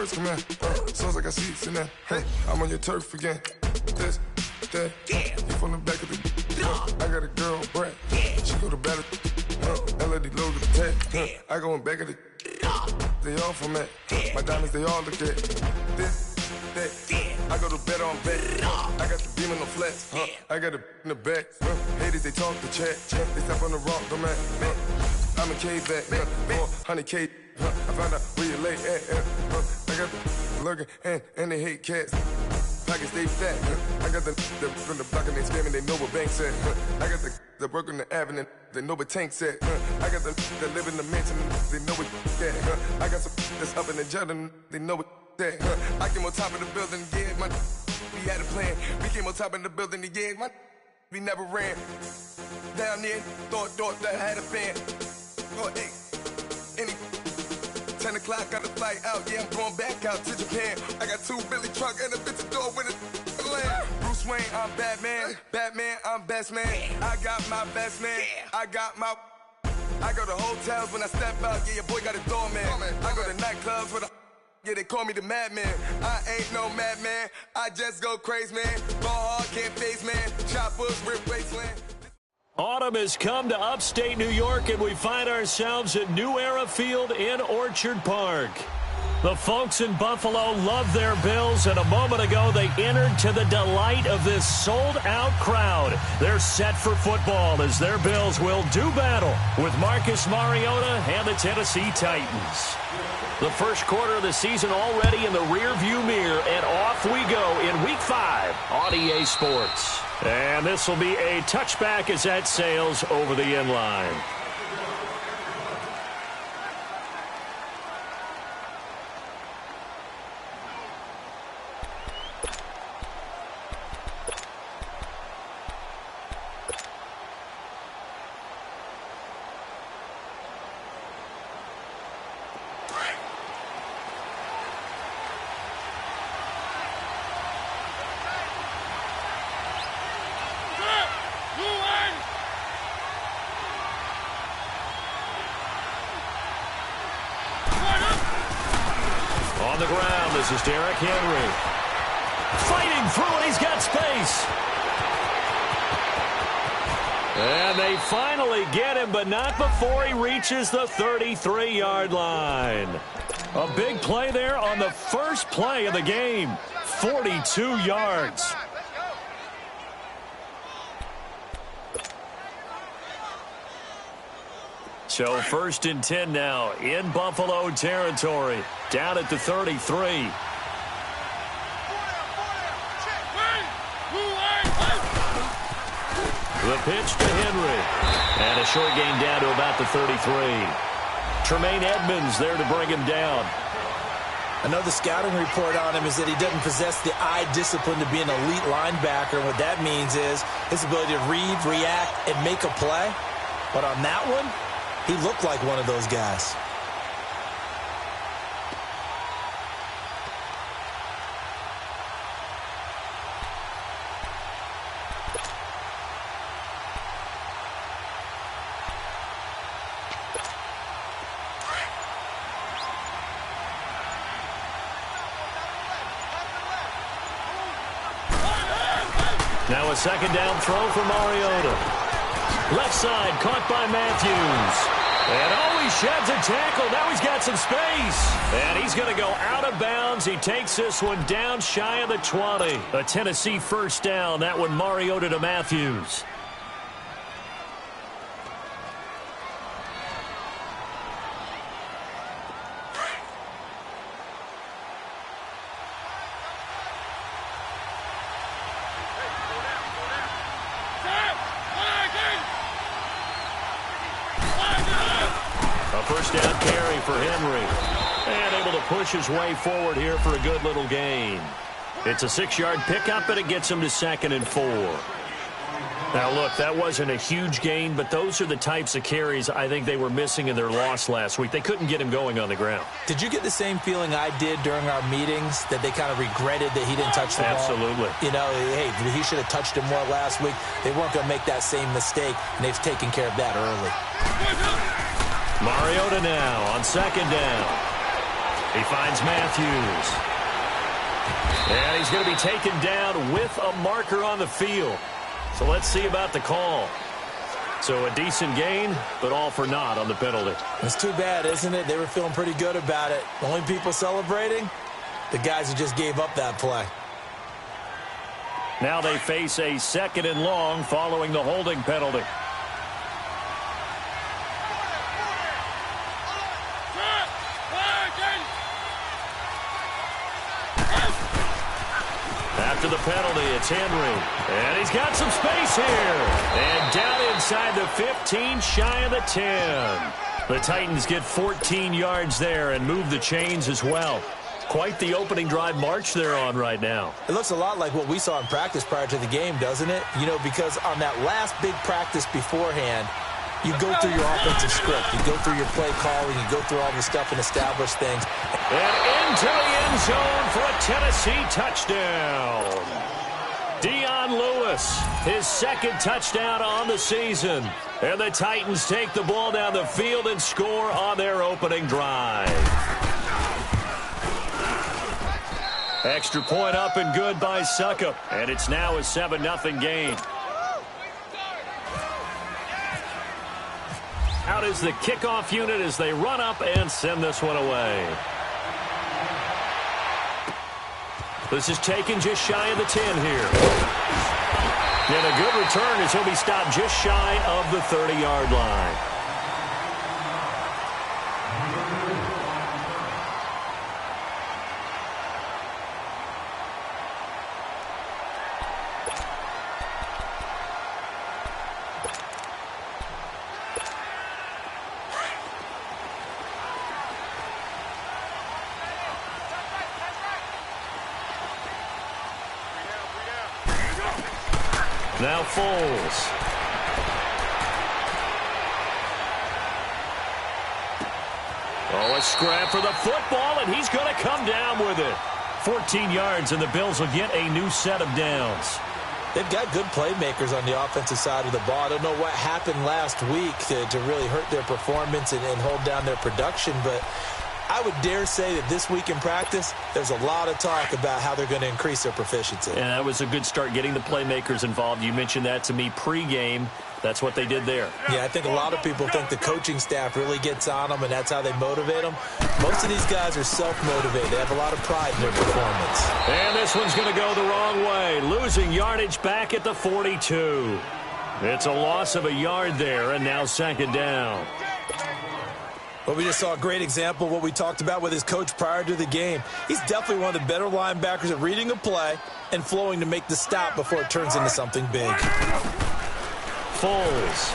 first command. Sounds like I see it in there. Hey, I'm on your turf again. This, that, you from the back of the. I got a girl, Brad. She go to battle. LAD low to the tag. I go in back of the. They all from that. My diamonds, they all look at. This, that. I go to bed on bed. I got the beam in the flats. I got it in the back. Haters, they talk the chat. They step on the rock, the man. I'm a K-back. 400K. I found out where you lay at. I got the lurking and they hate cats. Pockets stay fat. I got the from the block and they screaming, they know what banks at. I got the work on the avenue, they know what tanks at. I got the that live in the mansion, they know what that. I got some that's up in the Jordan, they know what that. I came on top of the building, yeah, my we had a plan. We came on top of the building, yeah, my we never ran. Down there, thought that I had a fan. Oh, hey, any 10 o'clock, got a flight out, yeah, I'm going back out to Japan. I got 2 Billy truck and a bitch door with a land. Bruce Wayne, I'm Batman. Batman, I'm best man. I got my best man. I go to hotels when I step out, yeah, your boy got a doorman. I go to nightclubs with a, yeah, they call me the madman. I ain't no madman, I just go crazy, man. Ball hard, can't face, man. Choppers, rip wasteland. Autumn has come to upstate New York, and we find ourselves at New Era Field in Orchard Park. The folks in Buffalo love their Bills, and a moment ago they entered to the delight of this sold-out crowd. They're set for football as their Bills will do battle with Marcus Mariota and the Tennessee Titans. The first quarter of the season already in the rearview mirror, and off we go in Week 5 on EA Sports. And this will be a touchback as that sails over the end line. On the ground, this is Derrick Henry. Fighting through it, he's got space. And they finally get him, but not before he reaches the 33-yard line. A big play there on the first play of the game. 42 yards. So 1st and 10 now in Buffalo territory. Down at the 33. The pitch to Henry. And a short gain down to about the 33. Tremaine Edmonds there to bring him down. I know the scouting report on him is that he doesn't possess the eye discipline to be an elite linebacker. And what that means is his ability to read, react, and make a play. But on that one, he looked like one of those guys. Now a second down throw for Mariota. Left side, caught by Matthews. And oh, he sheds a tackle. Now he's got some space. And he's going to go out of bounds. He takes this one down shy of the 20. A Tennessee first down. That one Mariota to Matthews. First down carry for Henry. And able to push his way forward here for a good little gain. It's a 6-yard pickup, and it gets him to 2nd and 4. Now, look, that wasn't a huge gain, but those are the types of carries I think they were missing in their loss last week. They couldn't get him going on the ground. Did you get the same feeling I did during our meetings, that they kind of regretted that he didn't touch the ball? Absolutely. You know, hey, he should have touched him more last week. They weren't going to make that same mistake, and they've taken care of that early. Mariota now on 2nd down. He finds Matthews. And he's going to be taken down with a marker on the field. So let's see about the call. So a decent gain, but all for naught on the penalty. It's too bad, isn't it? They were feeling pretty good about it. The only people celebrating, the guys who just gave up that play. Now they face a 2nd and long following the holding penalty. After the penalty, it's Henry. And he's got some space here. And down inside the 15, shy of the 10. The Titans get 14 yards there and move the chains as well. Quite the opening drive march they're on right now. It looks a lot like what we saw in practice prior to the game, doesn't it? You know, because on that last big practice beforehand, you go through your offensive script. You go through your play calling. You go through all the stuff and establish things. And into the end zone for a Tennessee touchdown. Dion Lewis, his 2nd touchdown on the season. And the Titans take the ball down the field and score on their opening drive. Extra point up and good by Suckup. And it's now a 7-0 game. Out is the kickoff unit as they run up and send this one away. This is taken just shy of the 10 here. And a good return as he'll be stopped just shy of the 30-yard line. Now Foles. Oh, a scrap for the football, and he's going to come down with it. 14 yards, and the Bills will get a new set of downs. They've got good playmakers on the offensive side of the ball. I don't know what happened last week to really hurt their performance and hold down their production, but I would dare say that this week in practice, there's a lot of talk about how they're going to increase their proficiency. And that was a good start getting the playmakers involved. You mentioned that to me pregame. That's what they did there. Yeah, I think a lot of people think the coaching staff really gets on them, and that's how they motivate them. Most of these guys are self-motivated. They have a lot of pride in their performance. And this one's going to go the wrong way. Losing yardage back at the 42. It's a loss of a yard there, and now 2nd down. Well, we just saw a great example of what we talked about with his coach prior to the game. He's definitely one of the better linebackers at reading a play and flowing to make the stop before it turns into something big. Foles.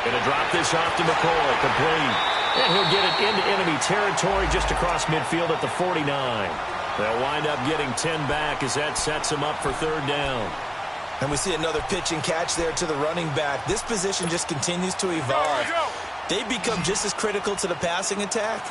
Going to drop this off to McCoy, complete. And he'll get it into enemy territory just across midfield at the 49. They'll wind up getting 10 back as that sets them up for 3rd down. And we see another pitch and catch there to the running back. This position just continues to evolve. They become just as critical to the passing attack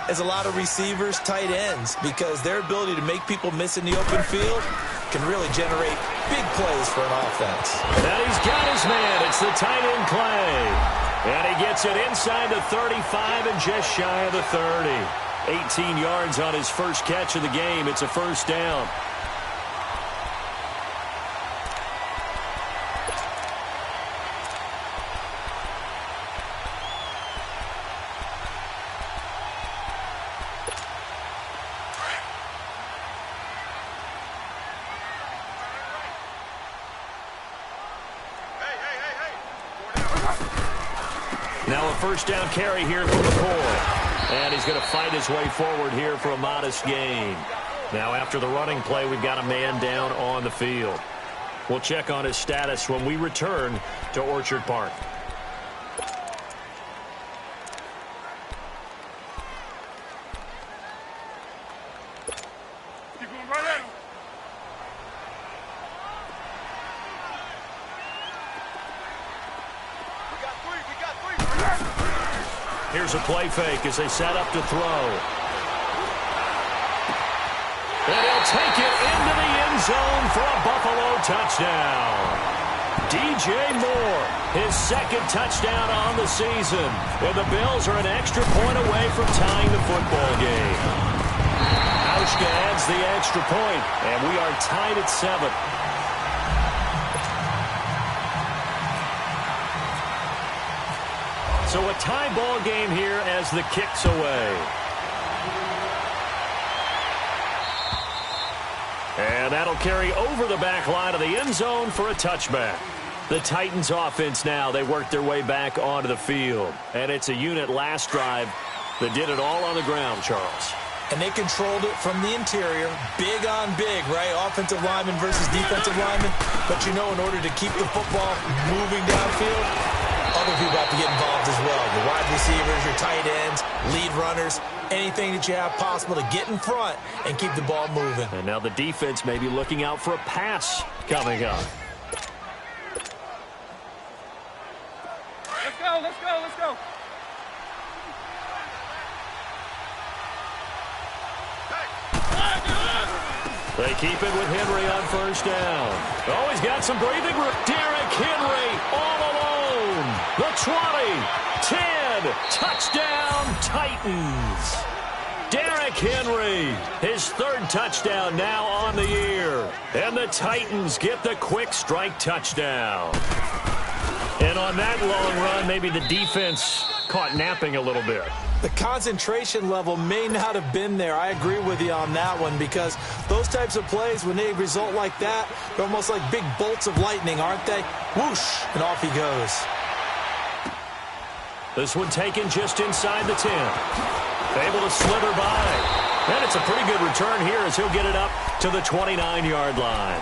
as a lot of receivers, tight ends, because their ability to make people miss in the open field can really generate big plays for an offense. And he's got his man. It's the tight end Clay. And he gets it inside the 35 and just shy of the 30. 18 yards on his first catch of the game. It's a 1st down. Now a 1st down carry here for McCoy. And he's going to fight his way forward here for a modest gain. Now after the running play, we've got a man down on the field. We'll check on his status when we return to Orchard Park. Here's a play fake as they set up to throw. And he'll take it into the end zone for a Buffalo touchdown. DJ Moore, his second touchdown on the season. And the Bills are an extra point away from tying the football game. Hauschka adds the extra point, and we are tied at 7. So a tie ball game here as the kick's away. And that'll carry over the back line of the end zone for a touchback. The Titans offense now, they work their way back onto the field. And it's a unit last drive that did it all on the ground, Charles. And they controlled it from the interior, big on big, right? Offensive lineman versus defensive lineman. But you know, in order to keep the football moving downfield, other people have to get involved as well. Your wide receivers, your tight ends, lead runners, anything that you have possible to get in front and keep the ball moving. And now the defense may be looking out for a pass coming up. Let's go, let's go, let's go. They keep it with Henry on first down. Oh, he's got some breathing room. Derrick Henry all alone. The 20, 10, touchdown Titans. Derrick Henry, his third touchdown now on the year. And the Titans get the quick strike touchdown. And on that long run, maybe the defense caught napping a little bit. The concentration level may not have been there. I agree with you on that one, because those types of plays, when they result like that, they're almost like big bolts of lightning, aren't they? Whoosh, and off he goes. This one taken just inside the 10. Able to slither by. And it's a pretty good return here as he'll get it up to the 29-yard line.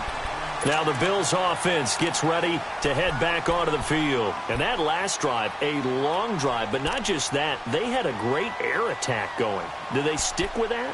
Now the Bills offense gets ready to head back onto the field. And that last drive, a long drive, but not just that, they had a great air attack going. Do they stick with that?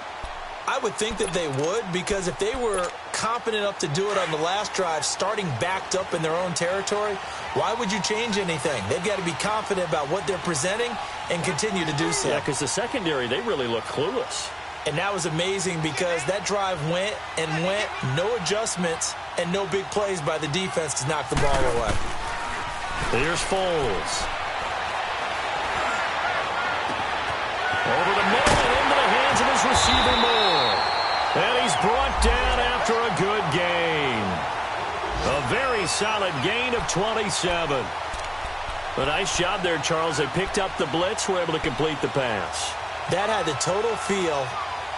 I would think that they would, because if they were confident enough to do it on the last drive, starting backed up in their own territory, why would you change anything? They've got to be confident about what they're presenting and continue to do so. Yeah, because the secondary, they really look clueless. And that was amazing, because that drive went and went, no adjustments, and no big plays by the defense to knock the ball away. Here's Foles. Over the middle and into the hands of his receiver Moore. And he's brought down after a good gain. A very solid gain of 27. A nice job there, Charles. They picked up the blitz, were able to complete the pass. That had the total feel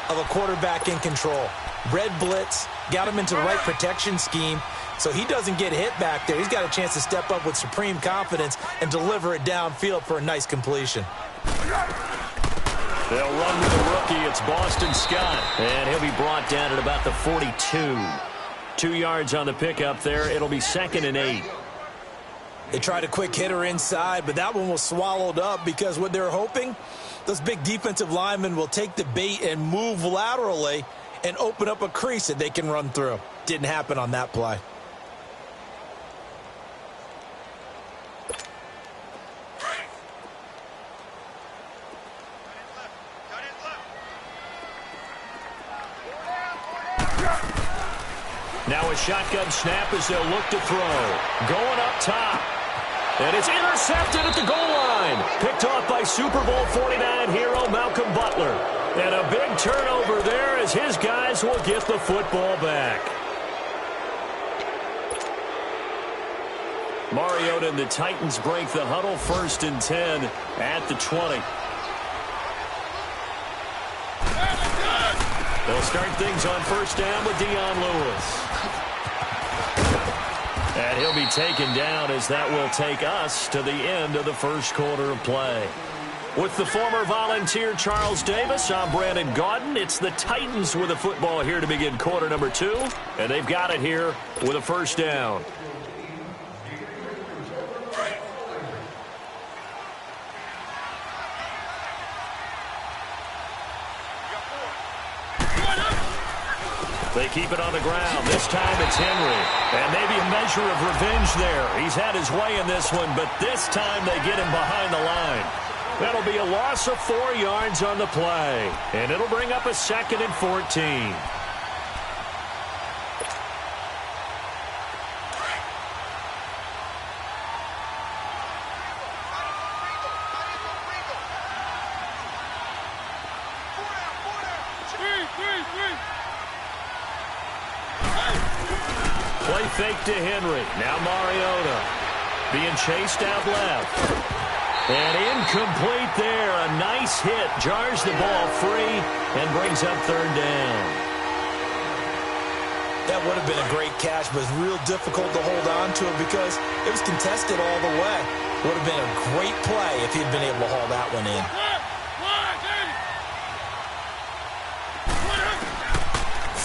of a quarterback in control. Red blitz, got him into the right protection scheme, so he doesn't get hit back there. He's got a chance to step up with supreme confidence and deliver it downfield for a nice completion. They'll run with the rookie. It's Boston Scott, and he'll be brought down at about the 42. 2 yards on the pickup there. It'll be 2nd and 8. They tried a quick hitter inside, but that one was swallowed up, because what they're hoping, those big defensive linemen will take the bait and move laterally and open up a crease that they can run through. Didn't happen on that play. Now a shotgun snap as they'll look to throw. Going up top. And it's intercepted at the goal line. Picked off by Super Bowl 49 hero Malcolm Butler. And a big turnover there as his guys will get the football back. Mariota and the Titans break the huddle, 1st and 10 at the 20. They'll start things on first down with Dion Lewis. And he'll be taken down as that will take us to the end of the first quarter of play. With the former Volunteer Charles Davis, I'm Brandon Gaudin. It's the Titans with the football here to begin quarter number 2. And they've got it here with a first down. They keep it on the ground. This time it's Henry. And maybe a measure of revenge there. He's had his way in this one, but this time they get him behind the line. That'll be a loss of 4 yards on the play. And it'll bring up a 2nd and 14. Play fake to Henry. Now Mariota being chased out left. And incomplete there. A nice hit. Jars the ball free and brings up third down. That would have been a great catch, but it's real difficult to hold on to it because it was contested all the way. Would have been a great play if he'd been able to haul that one in.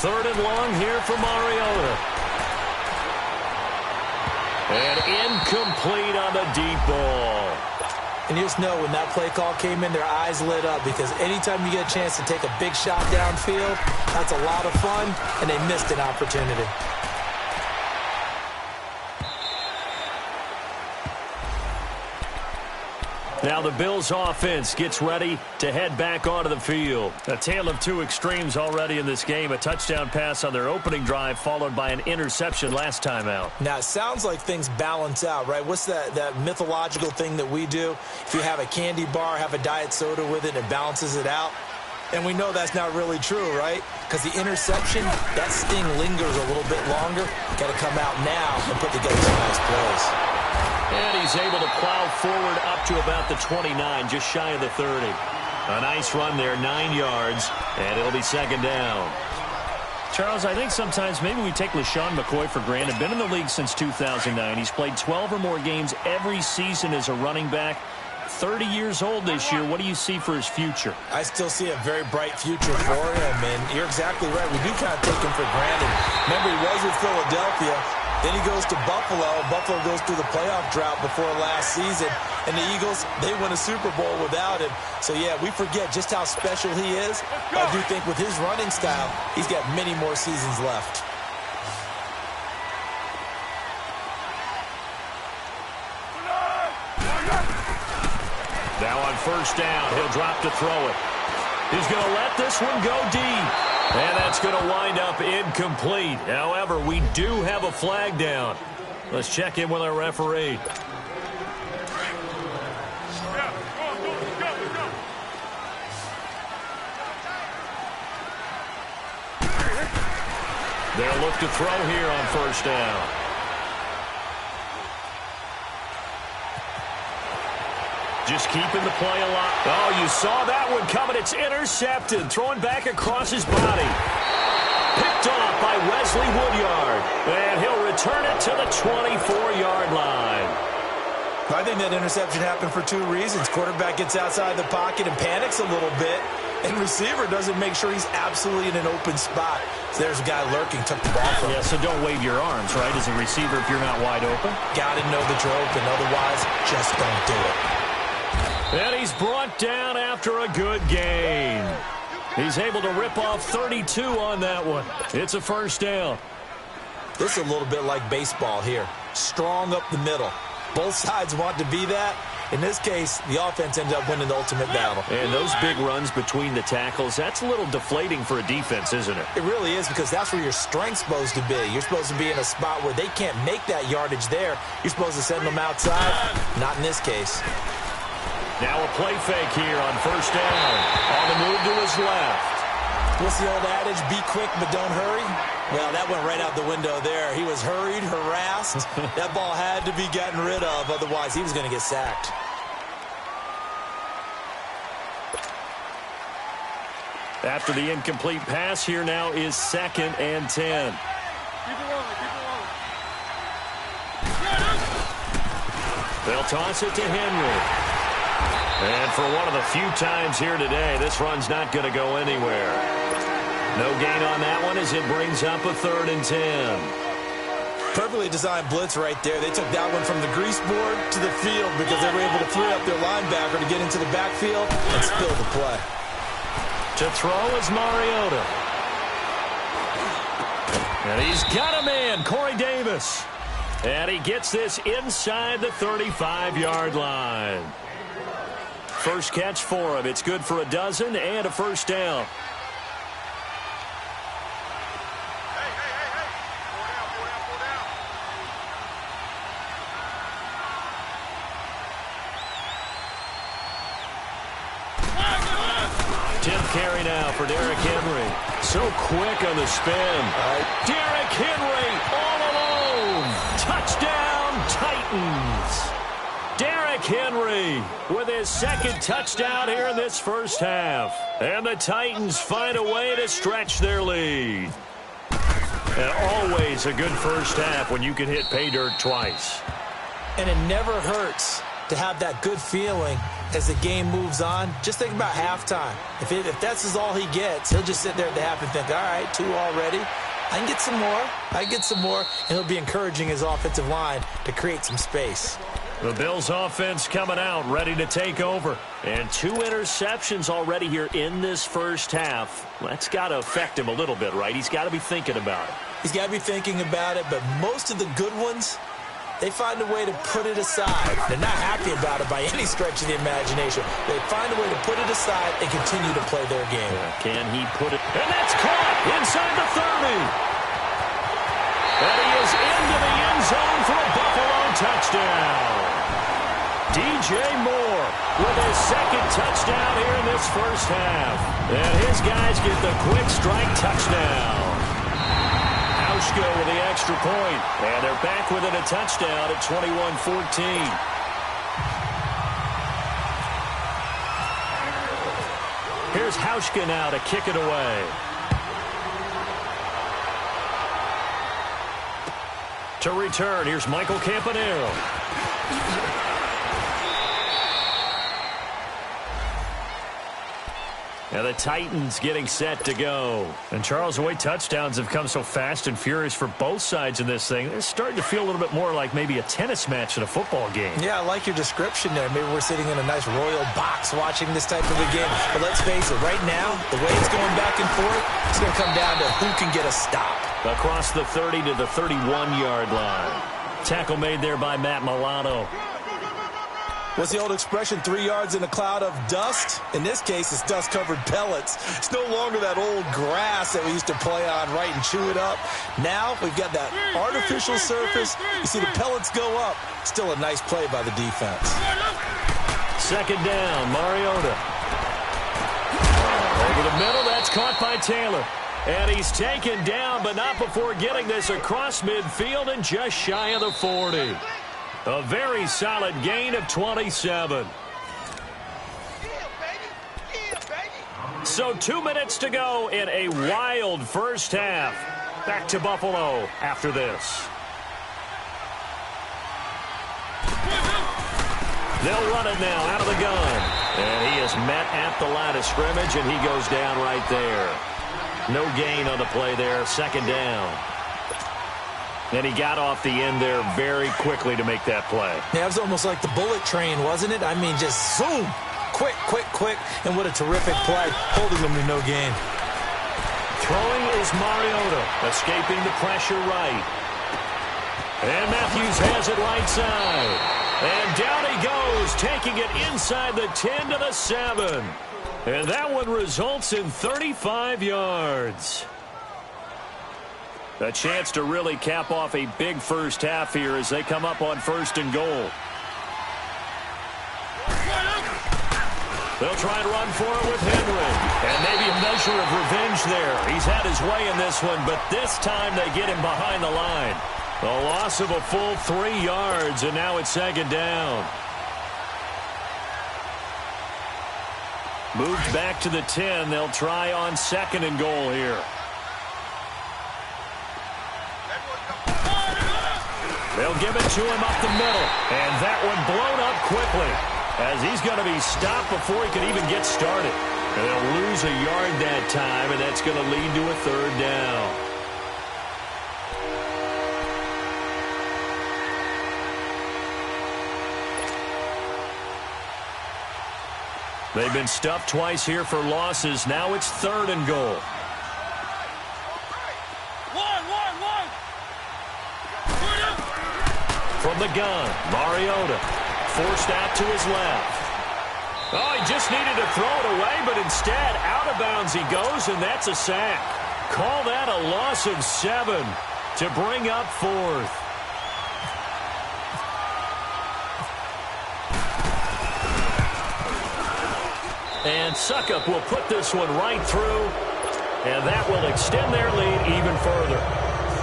Third and long here for Mariota. And incomplete on the deep ball. And you just know when that play call came in, their eyes lit up because anytime you get a chance to take a big shot downfield, that's a lot of fun, and they missed an opportunity. Now the Bills offense gets ready to head back onto the field. A tale of two extremes already in this game. A touchdown pass on their opening drive followed by an interception last time out. Now, it sounds like things balance out, right? What's that mythological thing that we do? If you have a candy bar, have a diet soda with it, it balances it out. And we know that's not really true, right? Because the interception, that sting lingers a little bit longer. Got to come out now and put together some nice plays. And he's able to plow forward up to about the 29, just shy of the 30. A nice run there, 9 yards, and it'll be second down. Charles, I think sometimes maybe we take LaShawn McCoy for granted. Been in the league since 2009. He's played 12 or more games every season as a running back. 30 years old this year. What do you see for his future? I still see a very bright future for him, and you're exactly right. We do kind of take him for granted. Remember, he was with Philadelphia. Then he goes to Buffalo. Buffalo goes through the playoff drought before last season. And the Eagles, they win a Super Bowl without him. So, yeah, we forget just how special he is. But I do think with his running style, he's got many more seasons left. Now on first down, he'll drop to throw it. He's going to let this one go deep. And that's going to wind up incomplete. However, we do have a flag down. Let's check in with our referee. They'll look to throw here on first down. Just keeping the play alive. Oh, you saw that one coming. It's intercepted. Throwing back across his body. Picked off by Wesley Woodyard. And he'll return it to the 24-yard line. I think that interception happened for two reasons. Quarterback gets outside the pocket and panics a little bit. And receiver doesn't make sure he's absolutely in an open spot. So there's a guy lurking, took the ball from him. Yeah, so don't wave your arms, right, as a receiver if you're not wide open. Got to know that you're open. Otherwise, just don't do it. And he's brought down after a good gain. He's able to rip off 32 on that one. It's a first down. This is a little bit like baseball here. Strong up the middle. Both sides want to be that. In this case, the offense ended up winning the ultimate battle. And those big runs between the tackles, that's a little deflating for a defense, isn't it? It really is, because that's where your strength's supposed to be. You're supposed to be in a spot where they can't make that yardage there. You're supposed to send them outside. Not in this case. Now a play fake here on first down. On the move to his left. What's the old adage? Be quick, but don't hurry. Well, that went right out the window there. He was hurried, harassed. That ball had to be gotten rid of. Otherwise, he was going to get sacked. After the incomplete pass, here now is 2nd and 10. They'll toss it to Henry. And for one of the few times here today, this run's not going to go anywhere. No gain on that one as it brings up a 3rd and 10. Perfectly designed blitz right there. They took that one from the grease board to the field because they were able to free up their linebacker to get into the backfield and spill the play. To throw is Mariota. And he's got a man, Corey Davis. And he gets this inside the 35-yard line. First catch for him. It's good for a dozen and a first down. 10th carry now for Derrick Henry. So quick on the spin. Derrick Henry all alone. Touchdown, Titans. Derrick Henry with his second touchdown here in this first half. And the Titans find a way to stretch their lead. And always a good first half when you can hit pay dirt twice. And it never hurts to have that good feeling as the game moves on. Just think about halftime. If that's all he gets, he'll just sit there at the half and think, all right, 2 already. I can get some more. I can get some more. And he'll be encouraging his offensive line to create some space. The Bills offense coming out, ready to take over. And 2 interceptions already here in this first half. That's got to affect him a little bit, right? He's got to be thinking about it. He's got to be thinking about it, but most of the good ones, they find a way to put it aside. They're not happy about it by any stretch of the imagination. They find a way to put it aside and continue to play their game. Can he put it? And that's caught inside the 30. And he is into the end zone for a Buffalo touchdown. DJ Moore with his second touchdown here in this first half. And his guys get the quick strike touchdown. Hauschka with the extra point. And they're back within a touchdown at 21-14. Here's Hauschka now to kick it away. To return, here's Michael Campanero. And the Titans getting set to go. And Charles, the way touchdowns have come so fast and furious for both sides in this thing, it's starting to feel a little bit more like maybe a tennis match in a football game. Yeah, I like your description there. Maybe we're sitting in a nice royal box watching this type of a game. But let's face it, right now, the way it's going back and forth, it's going to come down to who can get a stop. Across the 30 to the 31-yard line. Tackle made there by Matt Milano. What's the old expression, 3 yards in a cloud of dust? In this case, it's dust-covered pellets. It's no longer that old grass that we used to play on, right, and chew it up. Now we've got that artificial surface. You see the pellets go up. Still a nice play by the defense. Second down, Mariota. Over the middle, that's caught by Taylor. And he's taken down, but not before getting this across midfield and just shy of the 40. A very solid gain of 27. So 2 minutes to go in a wild first half. Back to Buffalo after this. They'll run it now out of the gun. And he is met at the line of scrimmage, and he goes down right there. No gain on the play there. Second down. And he got off the end there very quickly to make that play. Yeah, it was almost like the bullet train, wasn't it? I mean, just zoom. Quick, quick, quick. And what a terrific play, holding them to no gain. Throwing is Mariota, escaping the pressure right. And Matthews has it right side. And down he goes, taking it inside the 10 to the 7. And that one results in 35 yards. A chance to really cap off a big first half here as they come up on 1st and goal. They'll try and run for it with Henry. And maybe a measure of revenge there. He's had his way in this one, but this time they get him behind the line. A loss of a full 3 yards, and now it's second down. Moved back to the 10. They'll try on 2nd and goal here. They'll give it to him up the middle. And that one blown up quickly as he's going to be stopped before he can even get started. And they'll lose a yard that time, and that's going to lead to a 3rd down. They've been stuffed twice here for losses. Now it's 3rd and goal. From the gun, Mariota forced out to his left. Oh, he just needed to throw it away, but instead out of bounds he goes, and that's a sack. Call that a loss of 7 to bring up 4th. And Suckup will put this one right through, and that will extend their lead even further.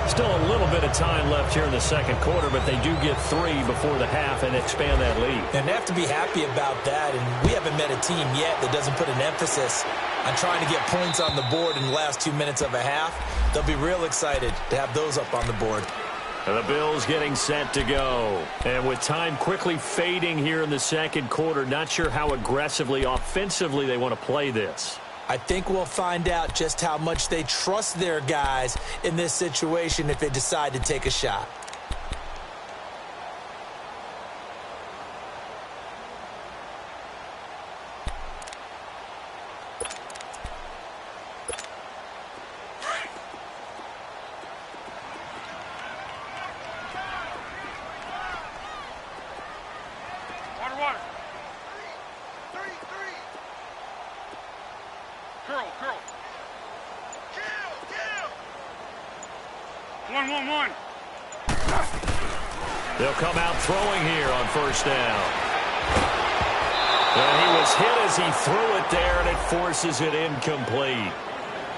Still a little bit of time left here in the second quarter, but they do get 3 before the half and expand that lead. And they have to be happy about that, and we haven't met a team yet that doesn't put an emphasis on trying to get points on the board in the last 2 minutes of a half. They'll be real excited to have those up on the board. And the Bills getting set to go. And with time quickly fading here in the second quarter, not sure how aggressively, offensively they want to play this. I think we'll find out just how much they trust their guys in this situation if they decide to take a shot. They'll come out throwing here on first down. And he was hit as he threw it there, and it forces it incomplete.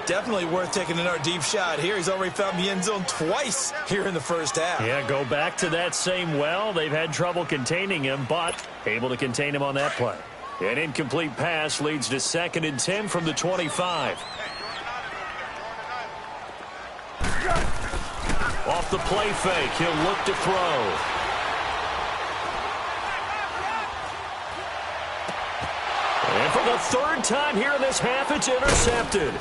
Definitely worth taking another deep shot here. He's already found the end zone twice here in the first half. Yeah, go back to that same well. They've had trouble containing him, but able to contain him on that play. An incomplete pass leads to 2nd and 10 from the 25. Off the play fake, he'll look to throw. And for the 3rd time here in this half, it's intercepted.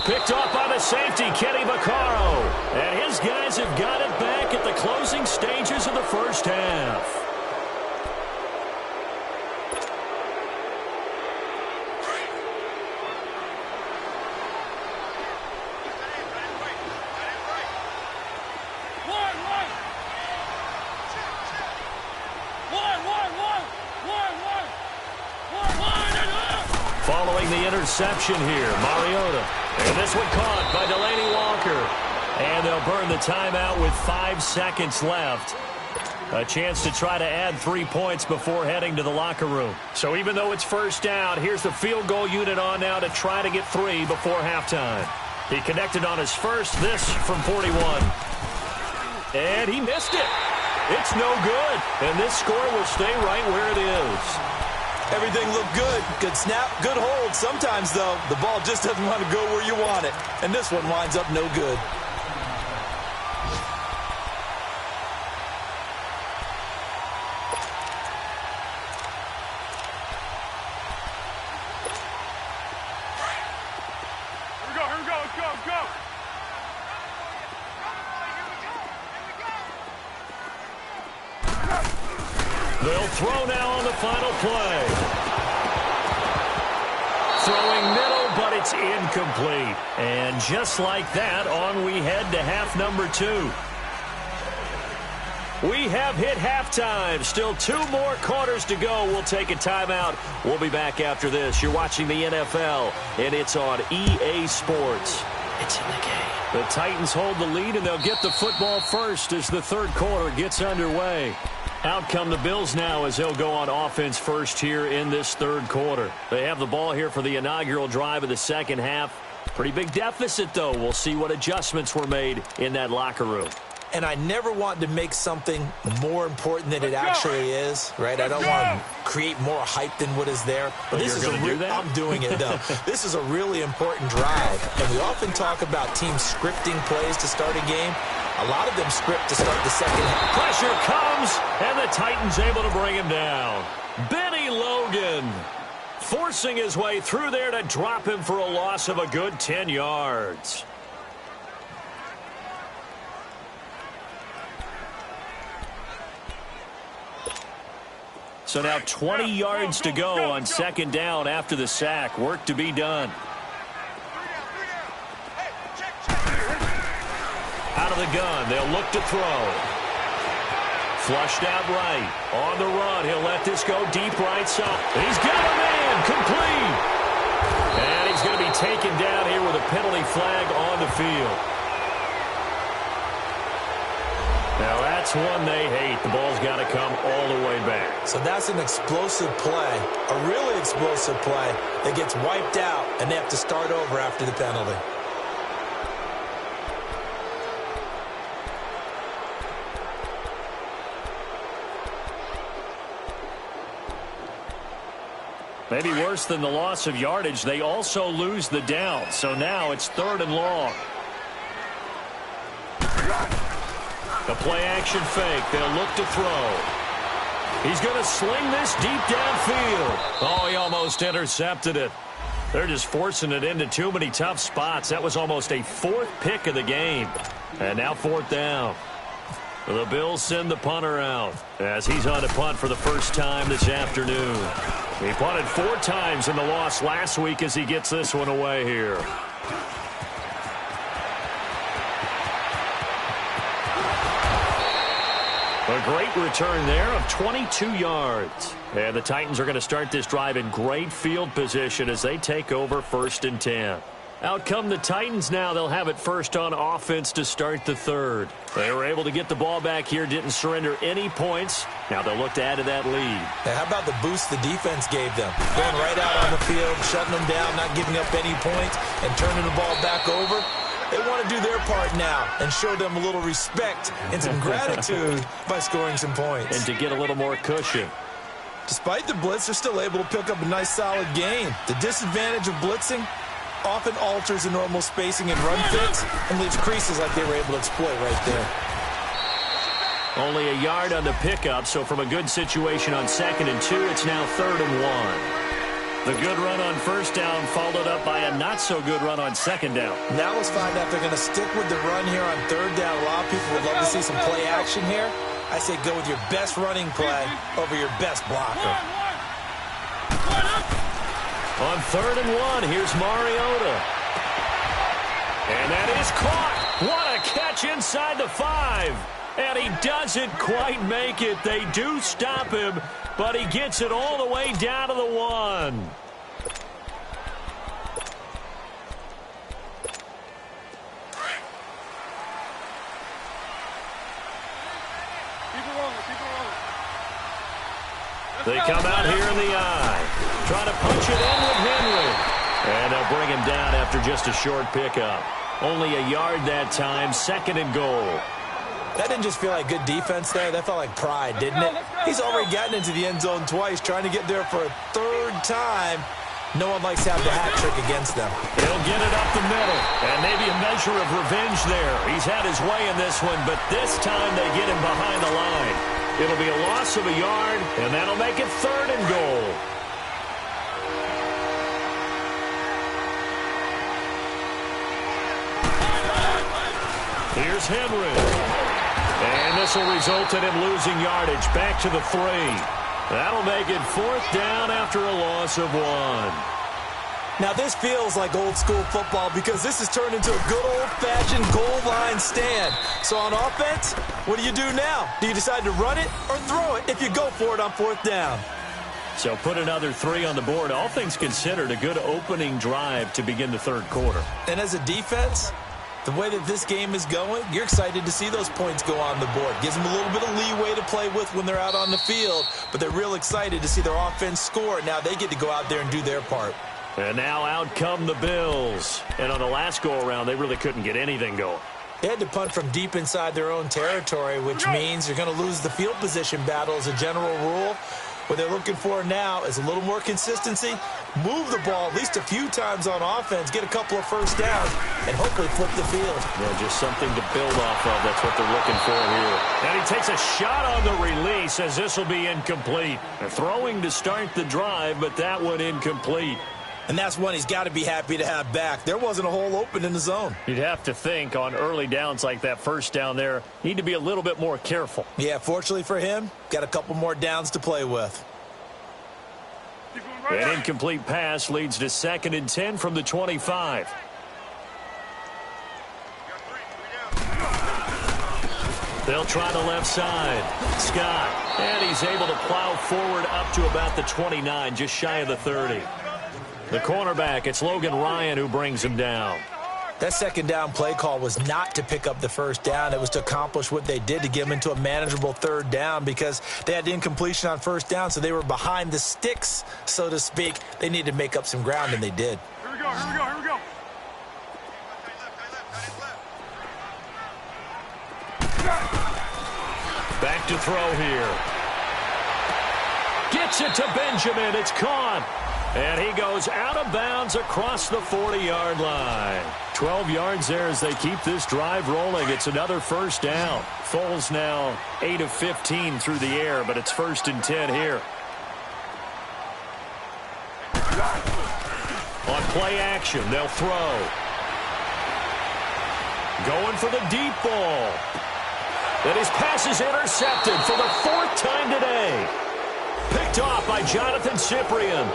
Picked off by the safety, Kenny Vaccaro. And his guys have got it back at the closing stages of the first half. Following the interception here, Mariota. And this one caught by Delaney Walker. And they'll burn the timeout with 5 seconds left. A chance to try to add 3 points before heading to the locker room. So even though it's first down, here's the field goal unit on now to try to get 3 before halftime. He connected on his first, this from 41. And he missed it. It's no good. And this score will stay right where it is. Everything looked good. Good snap, good hold. Sometimes, though, the ball just doesn't want to go where you want it. And this one winds up no good. They'll throw now on the final play. Throwing middle, but it's incomplete. And just like that, on we head to half number 2. We have hit halftime. Still 2 more quarters to go. We'll take a timeout. We'll be back after this. You're watching the NFL, and it's on EA Sports. It's in the game. The Titans hold the lead, and they'll get the football first as the third quarter gets underway. Out come the Bills now as they'll go on offense first here in this third quarter. They have the ball here for the inaugural drive of the second half. Pretty big deficit, though. We'll see what adjustments were made in that locker room. And I never want to make something more important than it actually is, right? I don't want to create more hype than what is there. But this is I'm doing it, though. This is a really important drive. And we often talk about teams scripting plays to start a game. A lot of them script to start the second half. Pressure comes, and the Titans able to bring him down. Benny Logan forcing his way through there to drop him for a loss of a good 10 yards. So now 20 yards to go on second down after the sack. Work to be done. Out of the gun, they'll look to throw. Flushed out right. On the run, he'll let this go deep right side. He's got a man, complete. And he's going to be taken down here with a penalty flag on the field. Now that's one they hate. The ball's got to come all the way back. So that's an explosive play, a really explosive play that gets wiped out, and they have to start over after the penalty. Maybe worse than the loss of yardage, they also lose the down. So now it's 3rd and long. The play-action fake. They'll look to throw. He's going to sling this deep downfield. Oh, he almost intercepted it. They're just forcing it into too many tough spots. That was almost a 4th pick of the game. And now 4th down. The Bills send the punter out as he's on to punt for the first time this afternoon. He punted 4 times in the loss last week as he gets this one away here. A great return there of 22 yards. And the Titans are going to start this drive in great field position as they take over 1st and 10. Out come the Titans now. They'll have it first on offense to start the 3rd. They were able to get the ball back here, didn't surrender any points. Now they'll look to add to that lead. Now, how about the boost the defense gave them? Going right out on the field, shutting them down, not giving up any points, and turning the ball back over. They want to do their part now and show them a little respect and some gratitude by scoring some points. And to get a little more cushion. Despite the blitz, they're still able to pick up a nice, solid gain. The disadvantage of blitzing often alters the normal spacing and run fits and leaves creases like they were able to exploit right there. Only a yard on the pickup, so from a good situation on 2nd and 2, it's now 3rd and 1. The good run on 1st down followed up by a not-so-good run on 2nd down. Now let's find out if they're going to stick with the run here on 3rd down. A lot of people would love to see some play action here. I say go with your best running play over your best blocker. On 3rd and 1, here's Mariota. And that is caught. What a catch inside the 5. And he doesn't quite make it. They do stop him, but he gets it all the way down to the 1. They come out here in the eye. Trying to punch it in with Henry. And they'll bring him down after just a short pickup. Only a yard that time, 2nd and goal. That didn't just feel like good defense there. That felt like pride, didn't it? He's already gotten into the end zone twice, trying to get there for a 3rd time. No one likes to have the hat trick against them. He'll get it up the middle. And maybe a measure of revenge there. He's had his way in this one, but this time they get him behind the line. It'll be a loss of a yard, and that'll make it 3rd and goal. Here's Henry. And this will result in him losing yardage back to the 3. That'll make it 4th down after a loss of 1. Now, this feels like old-school football because this has turned into a good old-fashioned goal line stand. So on offense, what do you do now? Do you decide to run it or throw it if you go for it on 4th down? So put another 3 on the board. All things considered, a good opening drive to begin the 3rd quarter. And as a defense, the way that this game is going, you're excited to see those points go on the board. Gives them a little bit of leeway to play with when they're out on the field, but they're real excited to see their offense score. Now they get to go out there and do their part. And now out come the Bills. And on the last go-around, they really couldn't get anything going. They had to punt from deep inside their own territory, which means you're going to lose the field position battle as a general rule. What they're looking for now is a little more consistency, move the ball at least a few times on offense, get a couple of 1st downs, and hopefully flip the field. Yeah, just something to build off of. That's what they're looking for here. And he takes a shot on the release as this will be incomplete. They're throwing to start the drive, but that one incomplete. And that's one he's got to be happy to have back. There wasn't a hole open in the zone. You'd have to think on early downs like that 1st down there, need to be a little bit more careful. Yeah, fortunately for him, got a couple more downs to play with. An incomplete pass leads to 2nd and 10 from the 25. They'll try the left side. Scott, and he's able to plow forward up to about the 29, just shy of the 30. The cornerback, it's Logan Ryan who brings him down. That second down play call was not to pick up the first down. It was to accomplish what they did, to get them into a manageable third down, because they had incompletion on first down, so they were behind the sticks, so to speak. They needed to make up some ground, and they did. Here we go, here we go, here we go. Back to throw here. Gets it to Benjamin. It's caught. And he goes out of bounds across the 40-yard line. 12 yards there as they keep this drive rolling. It's another first down. Foles now 8 of 15 through the air, but it's 1st and 10 here. On play action, they'll throw. Going for the deep ball. And his pass is intercepted for the 4th time today. Picked off by Jonathan Cyprien.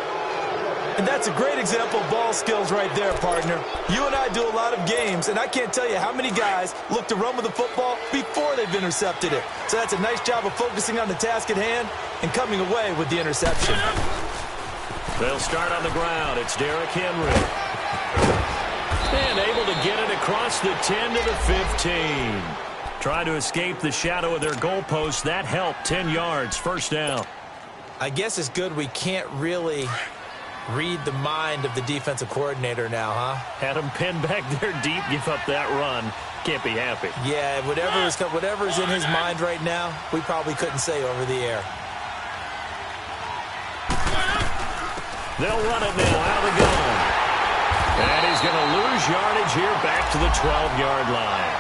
And that's a great example of ball skills right there, partner. You and I do a lot of games, and I can't tell you how many guys look to run with the football before they've intercepted it. So that's a nice job of focusing on the task at hand and coming away with the interception. They'll start on the ground. It's Derrick Henry. And able to get it across the 10 to the 15. Trying to escape the shadow of their goalpost. That helped. 10 yards. First down. I guess it's good we can't really read the mind of the defensive coordinator now, huh? Had him pinned back there deep, give up that run. Can't be happy. Yeah, whatever is in his mind right now, we probably couldn't say over the air. They'll run it now out of the gun. And he's going to lose yardage here back to the 12-yard line.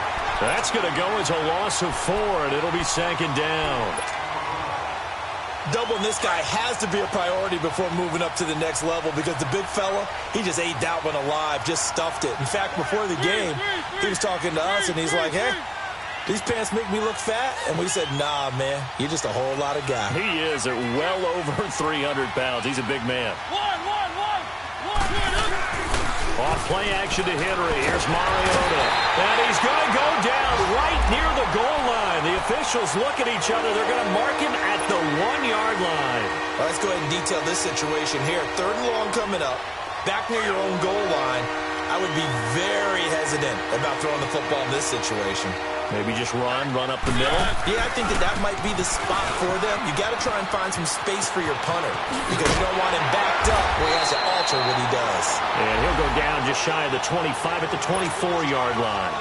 That's going to go as a loss of 4, and it'll be 2nd down. Doubling this guy has to be a priority before moving up to the next level, because the big fella, he just ate that one alive, just stuffed it. In fact, before the game, he was talking to us, and he's like, hey, these pants make me look fat? And we said, nah, man, you're just a whole lot of guy. He is at well over 300 pounds. He's a big man. Off play action to Henry. Here's Mariota. And he's going to go down right near the goal line. The officials look at each other. They're going to mark him at the 1-yard line. Well, let's go ahead and detail this situation here. 3rd and long coming up. Back near your own goal line. I would be very hesitant about throwing the football in this situation. Maybe just run up the middle? Yeah, I think that might be the spot for them. You got to try and find some space for your punter, because you don't want him backed up where he has to alter what he does. And he'll go down just shy of the 25 at the 24-yard line.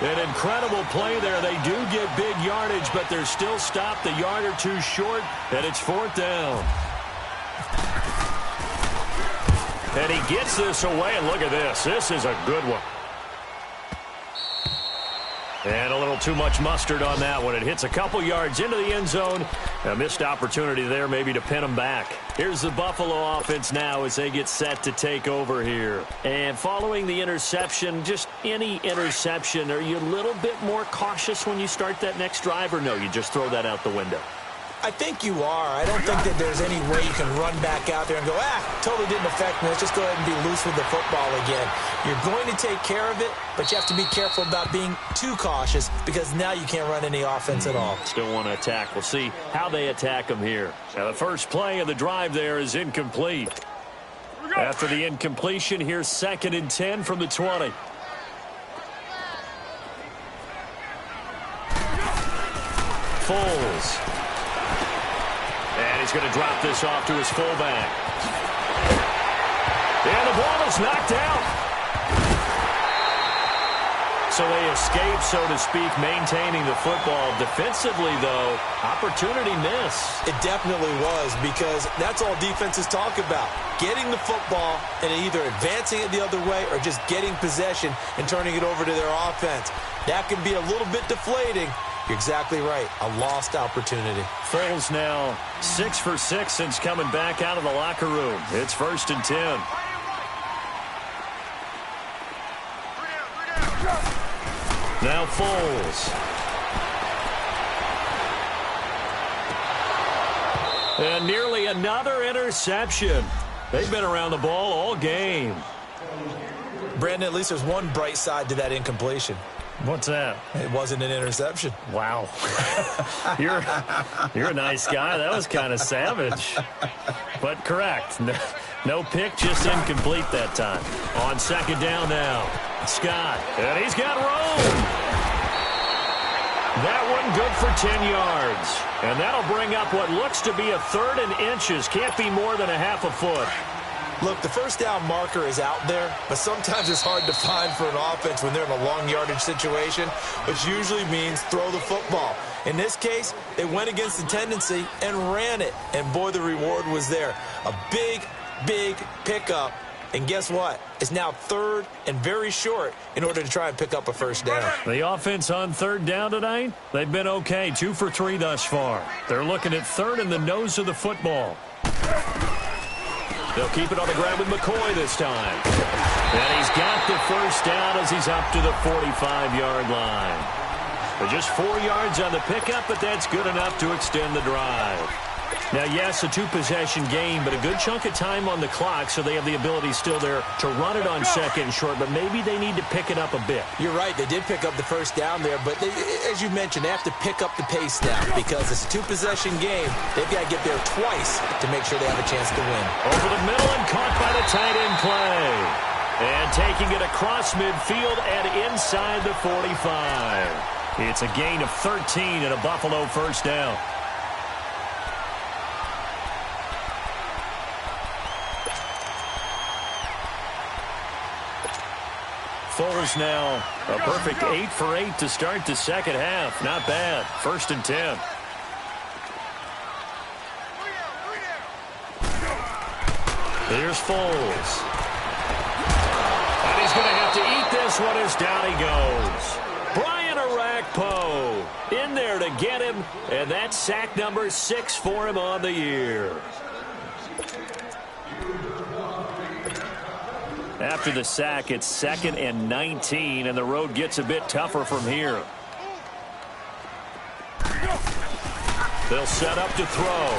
An incredible play there. They do get big yardage, but they're still stopped a yard or two short, and it's 4th down. And he gets this away, and look at this. This is a good one. And a little too much mustard on that one. It hits a couple yards into the end zone. A missed opportunity there maybe to pin them back. Here's the Buffalo offense now as they get set to take over here. And following the interception, just any interception, are you a little bit more cautious when you start that next drive, or no, you just throw that out the window? I think you are. I don't think that there's any way you can run back out there and go, totally didn't affect me. Let's just go ahead and be loose with the football again. You're going to take care of it, but you have to be careful about being too cautious, because now you can't run any offense at all. Still want to attack. We'll see how they attack them here. Now, the first play of the drive there is incomplete. After the incompletion, here's 2nd and 10 from the 20. Foles. And he's going to drop this off to his fullback. And the ball is knocked out. So they escape, so to speak, maintaining the football. Defensively, though, opportunity miss. It definitely was, because that's all defenses talk about. Getting the football and either advancing it the other way or just getting possession and turning it over to their offense. That can be a little bit deflating. You're exactly right. A lost opportunity. Foles now 6 for 6 since coming back out of the locker room. It's 1st and 10. Now Foles. And nearly another interception. They've been around the ball all game. Brandon, at least there's one bright side to that incompletion. What's that? It wasn't an interception. Wow. You're a nice guy. That was kind of savage. but correct. No pick, just incomplete that time. On second down now, Scott, and he's got room. That one good for 10 yards. And that'll bring up what looks to be a 3rd and inches. Can't be more than a half a foot. Look, the first down marker is out there, but sometimes it's hard to find for an offense when they're in a long yardage situation, which usually means throw the football. In this case, they went against the tendency and ran it. And, boy, the reward was there. A big, big pickup. And guess what? It's now 3rd and very short in order to try and pick up a first down. The offense on 3rd down tonight, they've been okay, 2 for 3 thus far. They're looking at 3rd in the nose of the football. They'll keep it on the ground with McCoy this time. And he's got the first down as he's up to the 45-yard line. But just 4 yards on the pickup, but that's good enough to extend the drive. Now, yes, a 2-possession game, but a good chunk of time on the clock, so they have the ability still there to run it on 2nd and short, but maybe they need to pick it up a bit. You're right. They did pick up the first down there, but as you mentioned, they have to pick up the pace now because it's a 2-possession game. They've got to get there twice to make sure they have a chance to win. Over the middle and caught by the tight end play. And taking it across midfield and inside the 45. It's a gain of 13 and a Buffalo first down. Foles now a perfect 8 for 8 to start the second half. Not bad. 1st and 10. Here's Foles. And he's going to have to eat this one as down he goes. Brian Orakpo in there to get him, and that's sack number 6 for him on the year. After the sack, it's 2nd and 19, and the road gets a bit tougher from here. They'll set up to throw.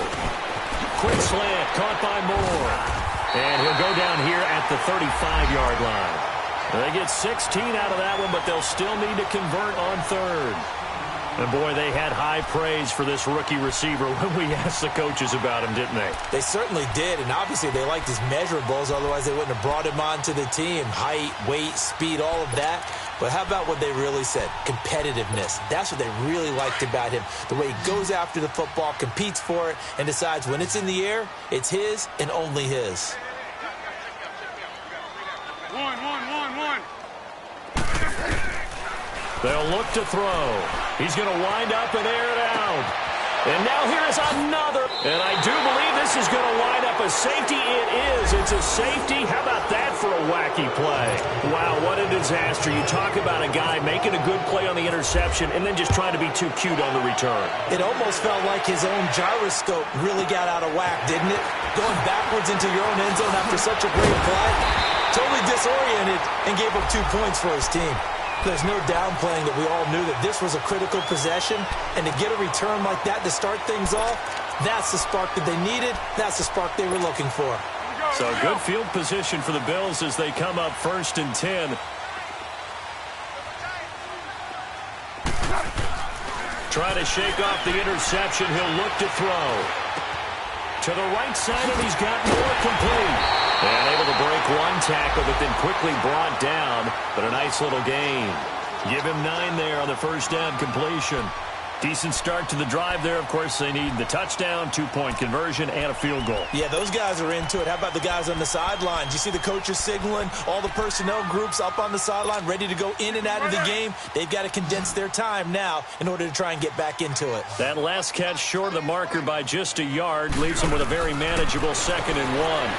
Quick slant, caught by Moore. And he'll go down here at the 35-yard line. They get 16 out of that one, but they'll still need to convert on 3rd. And, boy, they had high praise for this rookie receiver when we asked the coaches about him, didn't they? They certainly did, and obviously they liked his measurables. Otherwise, they wouldn't have brought him onto the team. Height, weight, speed, all of that. But how about what they really said? Competitiveness. That's what they really liked about him. The way he goes after the football, competes for it, and decides when it's in the air, it's his and only his. One. They'll look to throw. He's going to wind up and air it out. And now here's another. And I do believe this is going to wind up a safety. It is. It's a safety. How about that for a wacky play? Wow, what a disaster. You talk about a guy making a good play on the interception and then just trying to be too cute on the return. It almost felt like his own gyroscope really got out of whack, didn't it? Going backwards into your own end zone after such a great play. Totally disoriented and gave up 2 points for his team. There's no downplaying that we all knew that this was a critical possession, and to get a return like that to start things off, that's the spark that they needed. That's the spark they were looking for. So good field position for the Bills as they come up 1st and 10. Try to shake off the interception. He'll look to throw. To the right side, and he's got more complete. And able to break one tackle, but then quickly brought down. But a nice little gain. Give him 9 there on the first down completion. Decent start to the drive there. Of course, they need the touchdown, 2-point conversion, and a field goal. Yeah, those guys are into it. How about the guys on the sidelines? You see the coaches signaling, all the personnel groups up on the sideline, ready to go in and out of the game. They've got to condense their time now in order to try and get back into it. That last catch short of the marker by just a yard leaves them with a very manageable 2nd and 1.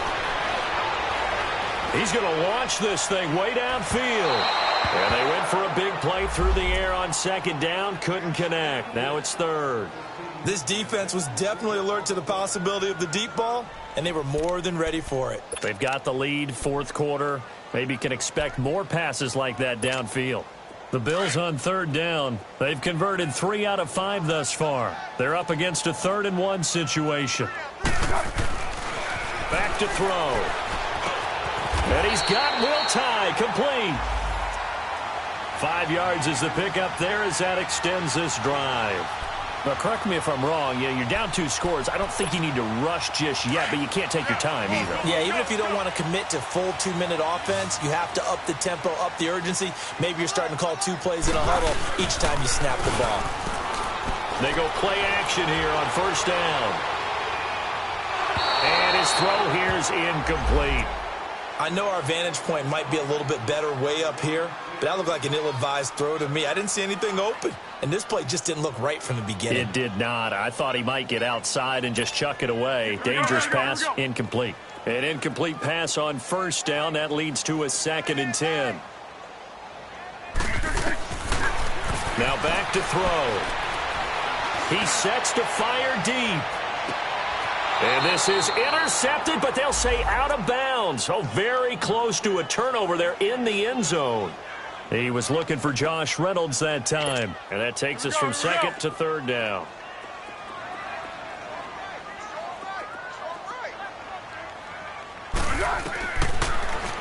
He's going to launch this thing way downfield. And they went for a big play through the air on 2nd down. Couldn't connect. Now it's 3rd. This defense was definitely alert to the possibility of the deep ball, and they were more than ready for it. They've got the lead, 4th quarter. Maybe can expect more passes like that downfield. The Bills on 3rd down. They've converted 3 out of 5 thus far. They're up against a 3rd and 1 situation. Back to throw. And he's got Will Tye complete. 5 yards is the pickup there as that extends this drive. Now, correct me if I'm wrong. You're down 2 scores. I don't think you need to rush just yet, but you can't take your time either. Yeah, even if you don't want to commit to full 2-minute offense, you have to up the tempo, up the urgency. Maybe you're starting to call 2 plays in a huddle each time you snap the ball. They go play action here on first down. And his throw here is incomplete. I know our vantage point might be a little bit better way up here, but that looked like an ill-advised throw to me. I didn't see anything open, and this play just didn't look right from the beginning. It did not. I thought he might get outside and just chuck it away. Dangerous pass, incomplete. An incomplete pass on first down. That leads to a 2nd and 10. Now back to throw. He sets to fire deep. And this is intercepted, but they'll say out of bounds. Oh, very close to a turnover there in the end zone. He was looking for Josh Reynolds that time. And that takes us from 2nd to 3rd down.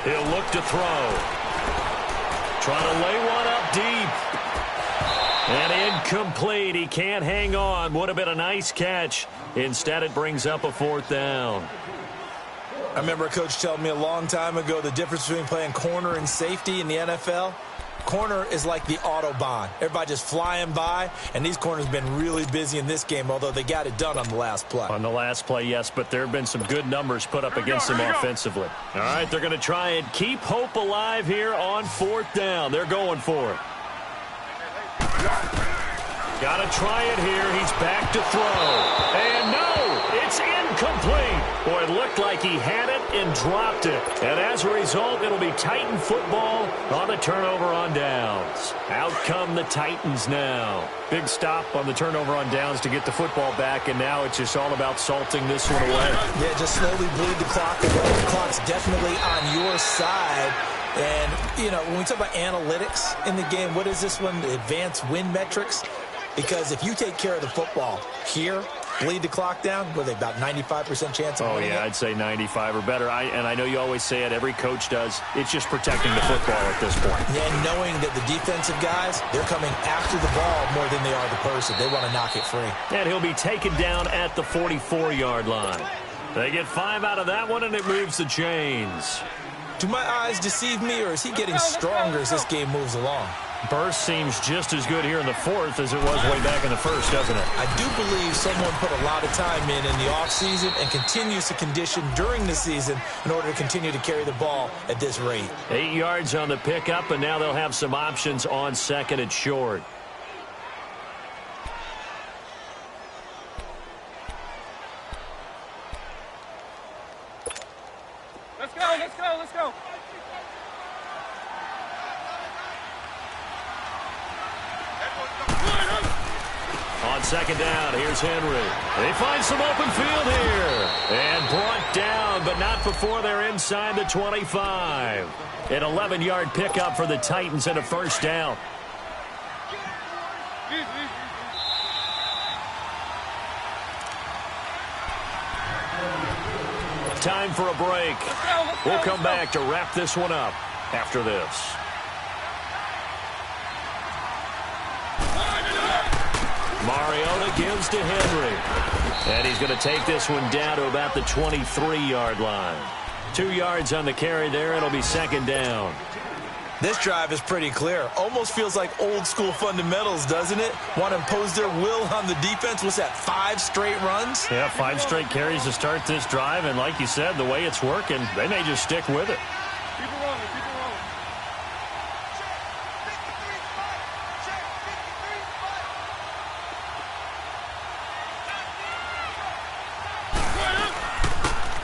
He'll look to throw. Trying to lay one up deep. And incomplete. He can't hang on. Would have been a nice catch. Instead, it brings up a 4th down. I remember a coach telling me a long time ago the difference between playing corner and safety in the NFL. Corner is like the Autobahn. Everybody just flying by, and these corners have been really busy in this game, although they got it done on the last play. On the last play, yes, but there have been some good numbers put up against them offensively. All right, they're going to try and keep hope alive here on 4th down. They're going for it. Got to try it here. He's back to throw. And no, it's incomplete. Boy, it looked like he had it and dropped it. And as a result, it'll be Titan football on a turnover on downs. Out come the Titans now. Big stop on the turnover on downs to get the football back, and now it's just all about salting this one away. Yeah, just slowly bleed the clock away. The clock's definitely on your side. And, you know, when we talk about analytics in the game, what is this one? The advanced win metrics? Because if you take care of the football here, bleed the clock down, were they about 95% chance of winning it? I'd say 95 or better. And I know you always say it, every coach does. It's just protecting the football at this point. Yeah, and knowing that the defensive guys, they're coming after the ball more than they are the person. They want to knock it free. And he'll be taken down at the 44-yard line. They get 5 out of that one, and it moves the chains. Do my eyes deceive me, or is he getting stronger as this game moves along? Burst seems just as good here in the 4th as it was way back in the 1st, doesn't it? I do believe someone put a lot of time in the offseason and continues to condition during the season in order to continue to carry the ball at this rate. 8 yards on the pickup, and now they'll have some options on 2nd and short. Let's go, let's go, let's go. On 2nd down, here's Henry. They find some open field here. And brought down, but not before they're inside the 25. An 11-yard pickup for the Titans and a 1st down. Time for a break. We'll come back to wrap this one up after this. Mariota gives to Henry. And he's going to take this one down to about the 23-yard line. 2 yards on the carry there. It'll be 2nd down. This drive is pretty clear. Almost feels like old-school fundamentals, doesn't it? Want to impose their will on the defense. What's that, 5 straight runs? Yeah, 5 straight carries to start this drive. And like you said, the way it's working, they may just stick with it. Keep it rolling, keep it rolling.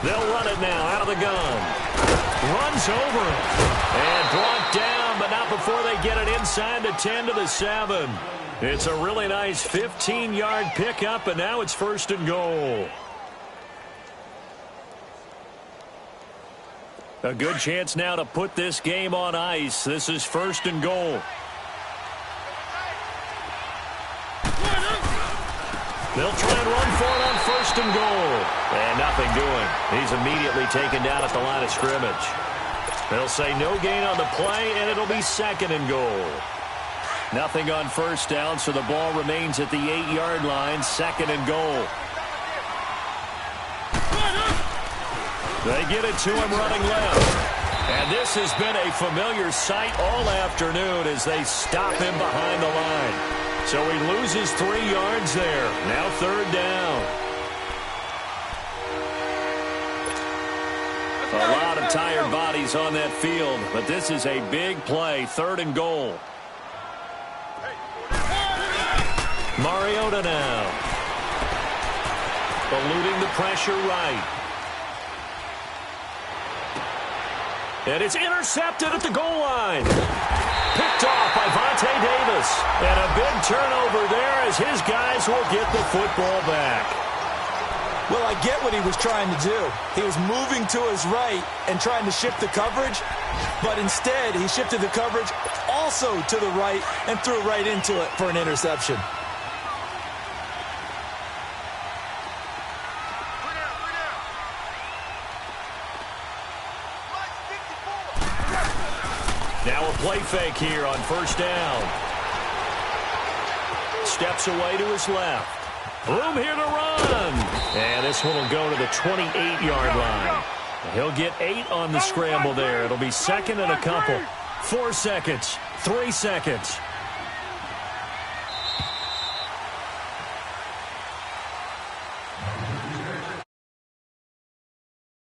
They'll run it now out of the gun. Runs over it. And brought down, but not before they get it inside the 10 to the 7. It's a really nice 15-yard pickup, and now it's 1st and goal. A good chance now to put this game on ice. This is 1st and goal. They'll try and run for it on 1st and goal. And nothing doing. He's immediately taken down at the line of scrimmage. They'll say no gain on the play, and it'll be 2nd and goal. Nothing on first down, so the ball remains at the 8-yard line, 2nd and goal. They get it to him running left. And this has been a familiar sight all afternoon as they stop him behind the line. So he loses 3 yards there. Now 3rd down. A lot of tired bodies on that field, but this is a big play, 3rd and goal. Mariota now. Eluding the pressure right. And it's intercepted at the goal line. Picked off by Vontae Davis. And a big turnover there as his guys will get the football back. Well, I get what he was trying to do. He was moving to his right and trying to shift the coverage, but instead he shifted the coverage also to the right and threw right into it for an interception. Now a play fake here on first down. Steps away to his left. Room here to run. And this one will go to the 28-yard line. He'll get 8 on the scramble there. It'll be 2nd and a couple. 4 seconds. 3 seconds.